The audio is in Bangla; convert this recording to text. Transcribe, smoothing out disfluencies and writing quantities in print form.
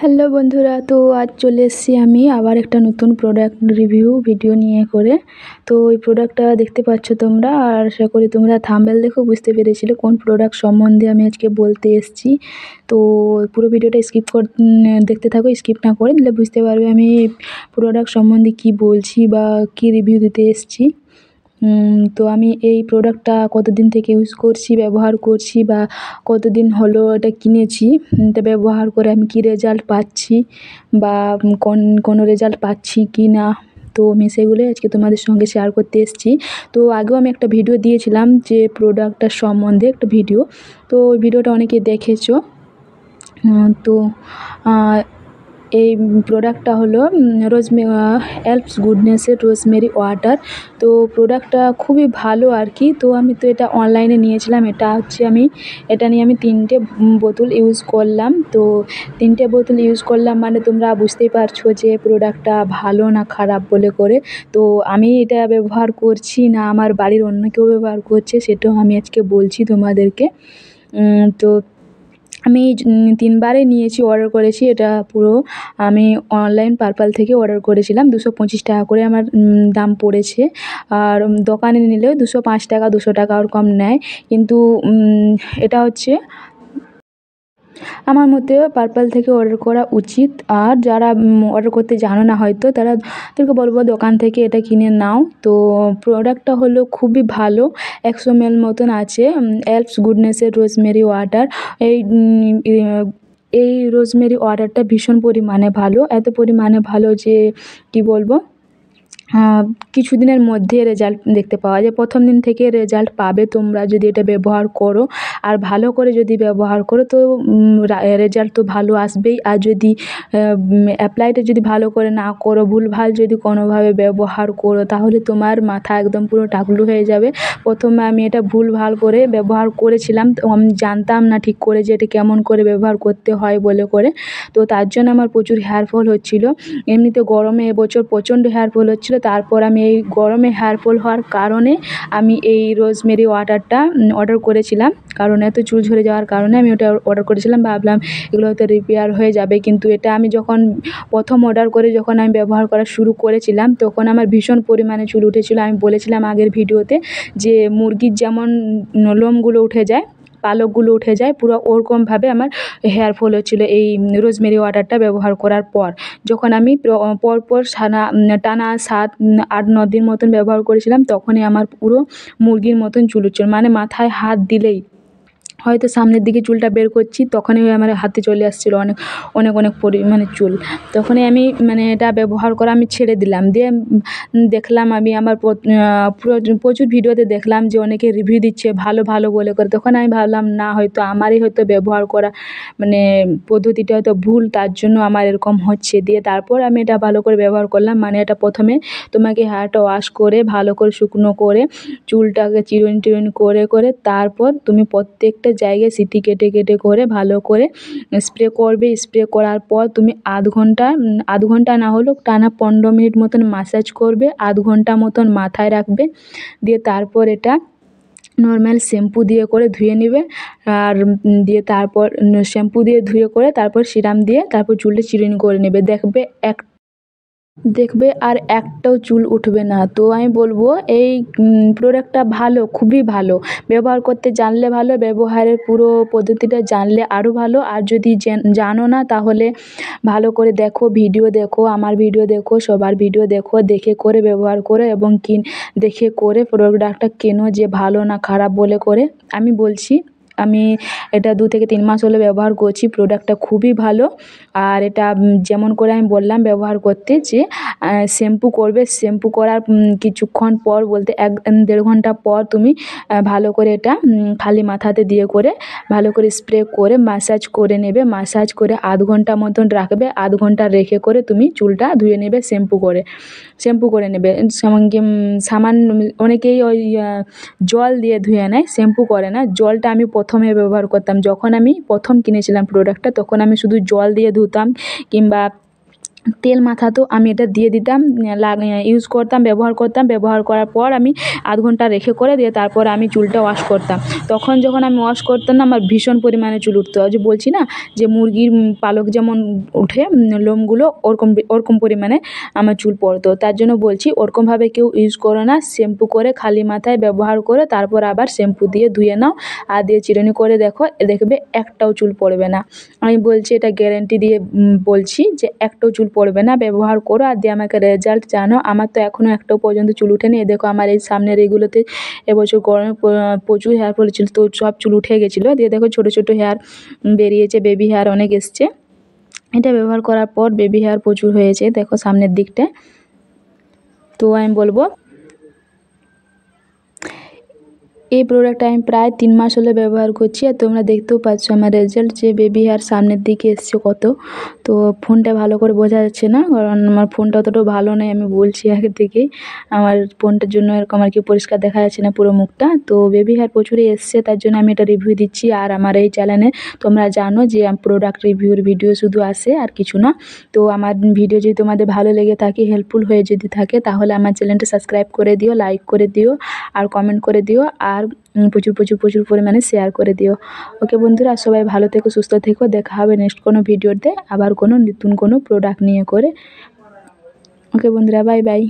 হ্যালো বন্ধুরা, তো আজ চলে এসেছি আমি আবার একটা নতুন প্রোডাক্ট রিভিউ ভিডিও নিয়ে করে। তো ওই প্রোডাক্টটা দেখতে পাচ্ছ তোমরা, আর আশা করি তোমরা থাম্বনেল দেখেও বুঝতে পেরেছিলে কোন প্রোডাক্ট সম্বন্ধে আমি আজকে বলতে এসেছি। তো পুরো ভিডিওটা দেখতে থাকো, স্কিপ না করে, দিলে বুঝতে পারবে আমি প্রোডাক্ট সম্বন্ধে কি বলছি বা কি রিভিউ দিতে এসেছি। তো আমি এই প্রোডাক্টটা কতদিন থেকে ইউজ করছি, ব্যবহার করছি, বা কতদিন হলো এটা কিনেছি, এটা ব্যবহার করে আমি কি রেজাল্ট পাচ্ছি বা কোনো রেজাল্ট পাচ্ছি কি না, তো আমি সেগুলোই আজকে তোমাদের সঙ্গে শেয়ার করতে এসেছি। তো আগেও আমি একটা ভিডিও দিয়েছিলাম যে প্রোডাক্টটার সম্বন্ধে একটা ভিডিও, তো ওই ভিডিওটা অনেকে দেখেছো। তো এই প্রোডাক্টটা হলো এলপস গুডনেসের রোজমেরি ওয়াটার। তো প্রোডাক্টটা খুবই ভালো আর কি। তো আমি তো এটা অনলাইনে নিয়েছিলাম। এটা নিয়ে আমি 3টে বোতল ইউজ করলাম। তো 3টে বোতল ইউজ করলাম মানে তোমরা বুঝতেই পারছো যে প্রোডাক্টটা ভালো না খারাপ বলে করে। তো আমি এটা ব্যবহার করছি না আমার বাড়ির অন্য কেউ ব্যবহার করছে, সেটাও আমি আজকে বলছি তোমাদেরকে। তো আমি 3বারই নিয়েছি, অর্ডার করেছি। এটা পুরো আমি অনলাইন পার্পল থেকে অর্ডার করেছিলাম। 225 টাকা করে আমার দাম পড়েছে। আর দোকানে নিলেও 205 টাকা, 200 টাকা ওরকম নেয়। কিন্তু এটা হচ্ছে আমার মতে পার্পল থেকে অর্ডার করা উচিত। আর যারা অর্ডার করতে জানো না হয়তো, তাদেরকে বলবো দোকান থেকে এটা কিনে নাও। তো প্রোডাক্টটা হলো খুবই ভালো, 100 ml মতন আছে, এলপস গুডনেসের রোজমেরি ওয়াটার। এই এই রোজমেরি ওয়াটারটা ভীষণ পরিমাণে ভালো, এত পরিমাণে ভালো যে কি বলবো। কিছুদিনের মধ্যে রেজাল্ট দেখতে পাওয়া যায়। প্রথম দিন থেকে রেজাল্ট পাবে তোমরা যদি এটা ব্যবহার করো, আর ভালো করে যদি ব্যবহার করো তো রেজাল্ট তো ভালো আসবেই। আর যদি অ্যাপ্লাইটা যদি ভালো করে না করো, ভুলভাল যদি কোনোভাবে ব্যবহার করো, তাহলে তোমার মাথা একদম পুরো টাকলু হয়ে যাবে। প্রথমে আমি এটা ভুলভাল করে ব্যবহার করেছিলাম, তো আমি জানতাম না ঠিক করে যে এটা কেমন করে ব্যবহার করতে হয় বলে করে। তো তার জন্য আমার প্রচুর হেয়ার ফল হচ্ছিলো। এমনিতে গরমে এবছর প্রচণ্ড হেয়ার ফল হচ্ছিলো। তারপর আমি এই গরমে হেয়ার ফল হওয়ার কারণে আমি এই রোজমেরি ওয়াটারটা অর্ডার করেছিলাম। কারণ এত চুল ঝরে যাওয়ার কারণে আমি ওটা অর্ডার করেছিলাম। ভাবলাম এগুলো হয়তো রিপেয়ার হয়ে যাবে, কিন্তু এটা আমি যখন প্রথম অর্ডার করে যখন আমি ব্যবহার করা শুরু করেছিলাম, তখন আমার ভীষণ পরিমাণে চুল উঠেছিলো। আমি বলেছিলাম আগের ভিডিওতে যে মুরগির যেমন লোমগুলো উঠে যায়, পালকগুলো উঠে যায়, পুরো ওরকমভাবে আমার হেয়ার ফল হচ্ছিলো এই রোজমেরি ওয়াটারটা ব্যবহার করার পর। যখন আমি পরপর টানা 7-8-9 দিন মতন ব্যবহার করেছিলাম, তখনই আমার পুরো মুরগির মতন চুল উঠছিল। মানে মাথায় হাত দিলেই হয়তো সামনের দিকে চুলটা বের করছি, তখনই আমার হাতে চলে আসছিলো অনেক অনেক অনেক পরিমাণে চুল। তখনই আমি এটা ব্যবহার করা আমি ছেড়ে দিলাম। দিয়ে দেখলাম আমি আমার প্রচুর ভিডিওতে দেখলাম যে অনেকে রিভিউ দিচ্ছে ভালো ভালো বলে করে। তখন আমি ভাবলাম না, হয়তো আমারই হয়তো ব্যবহার করা পদ্ধতিটা হয়তো ভুল, তার জন্য আমার এরকম হচ্ছে। দিয়ে তারপর আমি এটা ভালো করে ব্যবহার করলাম। এটা প্রথমে তোমাকে হেয়ারটা ওয়াশ করে ভালো করে শুকনো করে চুলটাকে চিরুনি করে করে তারপর তুমি প্রত্যেকটা জায়গায় সিটি কেটে কেটে করে ভালো করে স্প্রে করবে। স্প্রে করার পর তুমি আধ ঘন্টা না হলেও টানা 15 মিনিট মতন ম্যাসাজ করবে, আধ ঘন্টা মতন মাথায় রাখবে। দিয়ে তারপর এটা নর্মাল শ্যাম্পু দিয়ে করে ধুয়ে নেবে। আর দিয়ে তারপর শ্যাম্পু দিয়ে ধুয়ে করে তারপর সিরাম দিয়ে তারপর চুলটা চিরুনি করে নেবে। দেখবে আর একটাও চুল উঠবে না। তো আমি বলবো এই প্রোডাক্টটা ভালো, খুবই ভালো। ব্যবহার করতে জানলে ভালো, ব্যবহারের পুরো পদ্ধতিটা জানলে আরও ভালো। আর যদি জানো না, তাহলে ভালো করে দেখো, ভিডিও দেখো, আমার ভিডিও দেখো, সবার ভিডিও দেখো, দেখে করে ব্যবহার করো এবং দেখে করে প্রোডাক্টটা কেনো যে ভালো না খারাপ বলে করে। আমি বলছি আমি এটা 2 থেকে 3 মাস হলো ব্যবহার করছি। প্রোডাক্টটা খুবই ভালো। আর এটা যেমন করে আমি বললাম ব্যবহার করতে, যে শ্যাম্পু করবে, শ্যাম্পু করার কিছুক্ষণ পর বলতে 1-1.5 ঘন্টা পর তুমি ভালো করে এটা খালি মাথাতে দিয়ে করে ভালো করে স্প্রে করে ম্যাসাজ করে নেবে। ম্যাসাজ করে আধ ঘন্টা মতন রাখবে। আধ ঘন্টা রেখে করে তুমি চুলটা ধুয়ে নেবে শ্যাম্পু করে নেবে। সামান্য অনেকেই ওই জল দিয়ে ধুয়ে নেয়, শ্যাম্পু করে না। জলটা আমি প্রথমে ব্যবহার করতাম, যখন আমি প্রথম কিনেছিলাম প্রোডাক্টটা, তখন আমি শুধু জল দিয়ে ধুতাম, কিংবা তেল মাখাতো আমি এটা দিয়ে দিতাম, ইউজ করতাম, ব্যবহার করার পর আমি আধ ঘন্টা রেখে করে দিয়ে তারপর আমি চুলটা ওয়াশ করতাম। তখন যখন আমি ওয়াশ করতাম না আমার ভীষণ পরিমাণে চুল উঠতো। ওই যে বলছি না যে মুরগির পালক যেমন উঠে লোমগুলো ওরকম পরিমাণে আমার চুল পড়তো। তার জন্য বলছি ওরকমভাবে কেউ ইউজ করো না, শ্যাম্পু করে খালি মাথায় ব্যবহার করে তারপর আবার শ্যাম্পু দিয়ে ধুয়ে নাও আর দিয়ে চিরুনি করে দেখো, দেখবে একটাও চুল পড়বে না। আমি বলছি এটা গ্যারান্টি দিয়ে বলছি যে একটাও চুল পড়বে না। ব্যবহার করো আর দিয়ে আমাকে রেজাল্ট জানাও। আমার তো এখনও একটাও পর্যন্ত চুল ওঠেনি। এই দেখো আমার এই সামনের এইগুলোতে এবছর গরমে প্রচুর হেয়ার ফল ছিল, তো সব চুল উঠে গেছিলো। দিয়ে দেখো ছোটো ছোটো হেয়ার বেরিয়েছে, বেবি হেয়ার অনেক এসছে। এটা ব্যবহার করার পর বেবি হেয়ার প্রচুর হয়েছে দেখো সামনের দিকটা। তো আমি বলবো এই প্রোডাক্টটা আমি প্রায় 3 মাস হলো ব্যবহার করছি আর তোমরা দেখতেও পাচ্ছ আমার রেজাল্ট যে বেবি হেয়ার সামনের দিকে এসছে কত। তো ফোনটা ভালো করে বোঝা যাচ্ছে না কারণ আমার ফোনটা অতটাও ভালো নয়, আমি বলছি আগে থেকেই আমার ফোনটার জন্য এরকম আর কি পরিষ্কার দেখা যাচ্ছে না পুরো মুখটা। তো বেবি হেয়ার প্রচুরই এসছে তার জন্য আমি এটা রিভিউ দিচ্ছি। আর আমার এই চ্যানেলে তোমরা জানো যে প্রোডাক্ট রিভিউর ভিডিও শুধু আসে আর কিছু না। তো আমার ভিডিও যদি তোমাদের ভালো লেগে থাকে, হেল্পফুল হয়ে যদি থাকে তাহলে আমার চ্যানেলটা সাবস্ক্রাইব করে দিও, লাইক করে দিও আর কমেন্ট করে দিও আর প্রচুর পরিমাণে শেয়ার করে দিও। ওকে বন্ধুরা সবাই ভালো থেকো, সুস্থ থেকো। দেখা হবে নেক্সট কোনো ভিডিওতে আবার কোনো নতুন কোনো প্রোডাক্ট নিয়ে করে। ওকে বন্ধুরা বাই বাই।